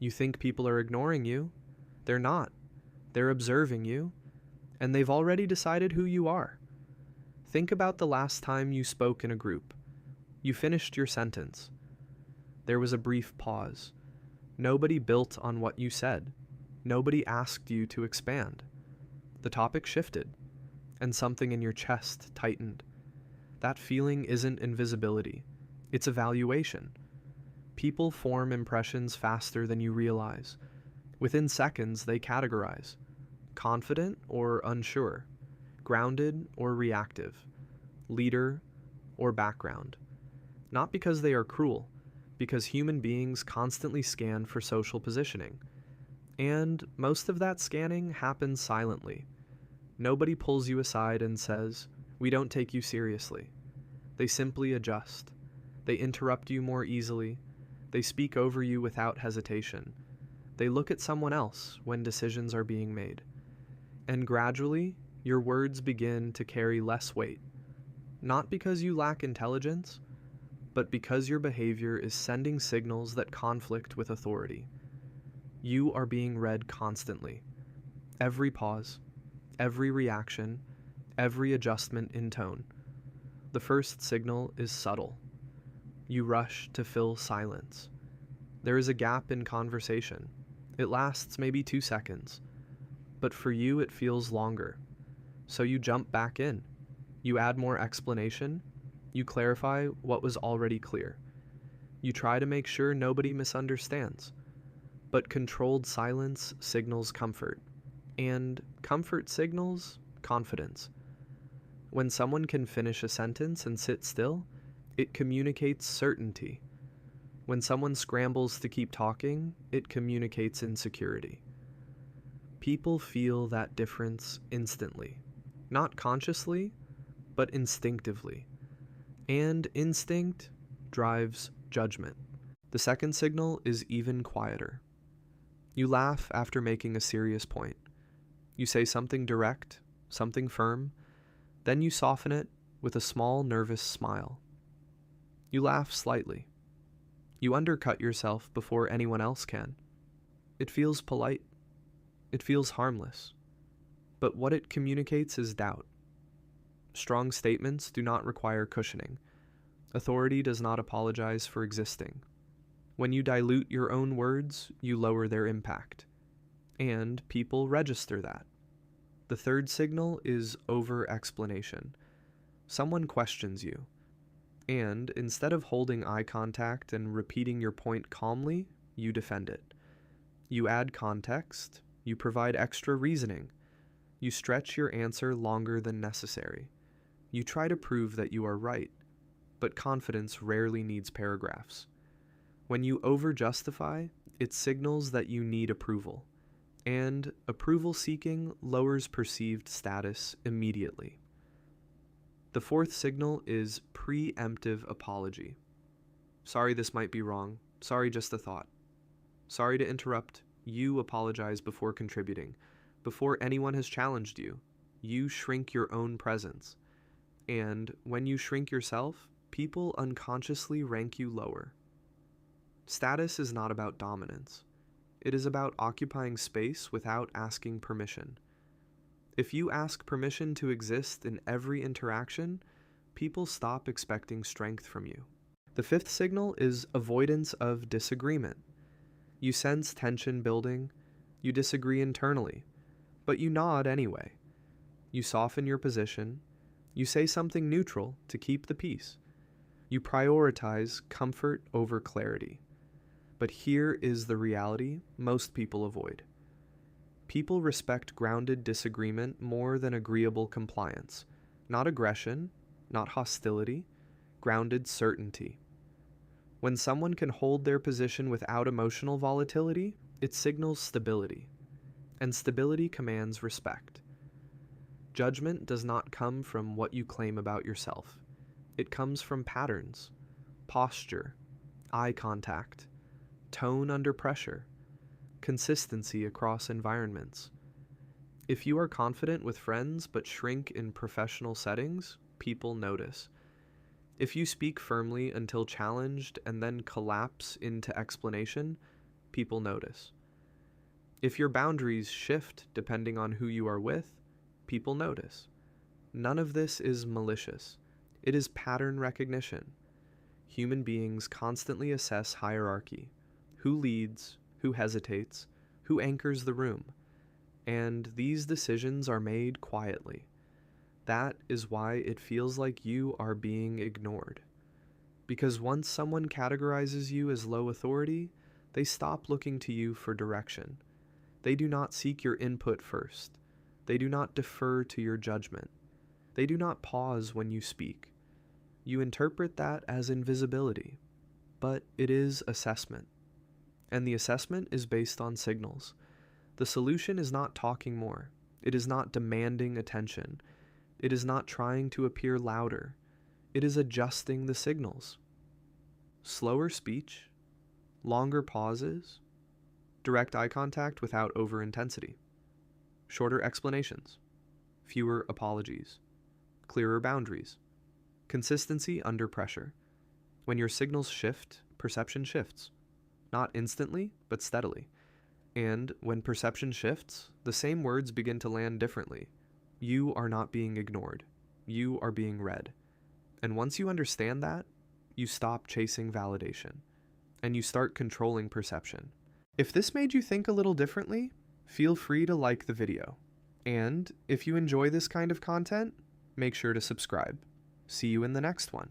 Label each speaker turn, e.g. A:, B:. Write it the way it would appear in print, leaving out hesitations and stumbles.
A: You think people are ignoring you. They're not. They're observing you, and they've already decided who you are. Think about the last time you spoke in a group. You finished your sentence. There was a brief pause. Nobody built on what you said. Nobody asked you to expand. The topic shifted, and something in your chest tightened. That feeling isn't invisibility. It's evaluation. People form impressions faster than you realize. Within seconds, they categorize. Confident or unsure. Grounded or reactive. Leader or background. Not because they are cruel, because human beings constantly scan for social positioning. And most of that scanning happens silently. Nobody pulls you aside and says, "We don't take you seriously." They simply adjust. They interrupt you more easily. They speak over you without hesitation. They look at someone else when decisions are being made. And gradually, your words begin to carry less weight. Not because you lack intelligence, but because your behavior is sending signals that conflict with authority. You are being read constantly. Every pause, every reaction, every adjustment in tone. The first signal is subtle. You rush to fill silence. There is a gap in conversation. It lasts maybe 2 seconds, but for you it feels longer. So you jump back in. You add more explanation. You clarify what was already clear. You try to make sure nobody misunderstands. But controlled silence signals comfort, and comfort signals confidence. When someone can finish a sentence and sit still, it communicates certainty. When someone scrambles to keep talking, it communicates insecurity. People feel that difference instantly, not consciously, but instinctively. And instinct drives judgment. The second signal is even quieter. You laugh after making a serious point. You say something direct, something firm, then you soften it with a small nervous smile. You laugh slightly. You undercut yourself before anyone else can. It feels polite. It feels harmless. But what it communicates is doubt. Strong statements do not require cushioning. Authority does not apologize for existing. When you dilute your own words, you lower their impact. And people register that. The third signal is over-explanation. Someone questions you. And instead of holding eye contact and repeating your point calmly, you defend it. You add context. You provide extra reasoning. You stretch your answer longer than necessary. You try to prove that you are right. But confidence rarely needs paragraphs. When you over-justify, it signals that you need approval, and approval seeking lowers perceived status immediately. The fourth signal is preemptive apology. Sorry, this might be wrong. Sorry, just a thought. Sorry to interrupt. You apologize before contributing. Before anyone has challenged you, you shrink your own presence. And when you shrink yourself, people unconsciously rank you lower. Status is not about dominance. It is about occupying space without asking permission. If you ask permission to exist in every interaction, people stop expecting strength from you. The fifth signal is avoidance of disagreement. You sense tension building, you disagree internally, but you nod anyway. You soften your position, you say something neutral to keep the peace. You prioritize comfort over clarity. But here is the reality most people avoid. People respect grounded disagreement more than agreeable compliance. Not aggression, not hostility, grounded certainty. When someone can hold their position without emotional volatility, it signals stability. And stability commands respect. Judgment does not come from what you claim about yourself. It comes from patterns, posture, eye contact, tone under pressure, consistency across environments. If you are confident with friends but shrink in professional settings, people notice. If you speak firmly until challenged and then collapse into explanation, people notice. If your boundaries shift depending on who you are with, people notice. None of this is malicious. It is pattern recognition. Human beings constantly assess hierarchy: who leads, who hesitates, who anchors the room. And these decisions are made quietly. That is why it feels like you are being ignored. Because once someone categorizes you as low authority, they stop looking to you for direction. They do not seek your input first. They do not defer to your judgment. They do not pause when you speak. You interpret that as invisibility, but it is assessment. And the assessment is based on signals. The solution is not talking more. It is not demanding attention. It is not trying to appear louder. It is adjusting the signals. Slower speech, longer pauses, direct eye contact without over-intensity, shorter explanations, fewer apologies, clearer boundaries, consistency under pressure. When your signals shift, perception shifts. Not instantly, but steadily. And when perception shifts, the same words begin to land differently. You are not being ignored. You are being read. And once you understand that, you stop chasing validation, and you start controlling perception. If this made you think a little differently, feel free to like the video. And if you enjoy this kind of content, make sure to subscribe. See you in the next one.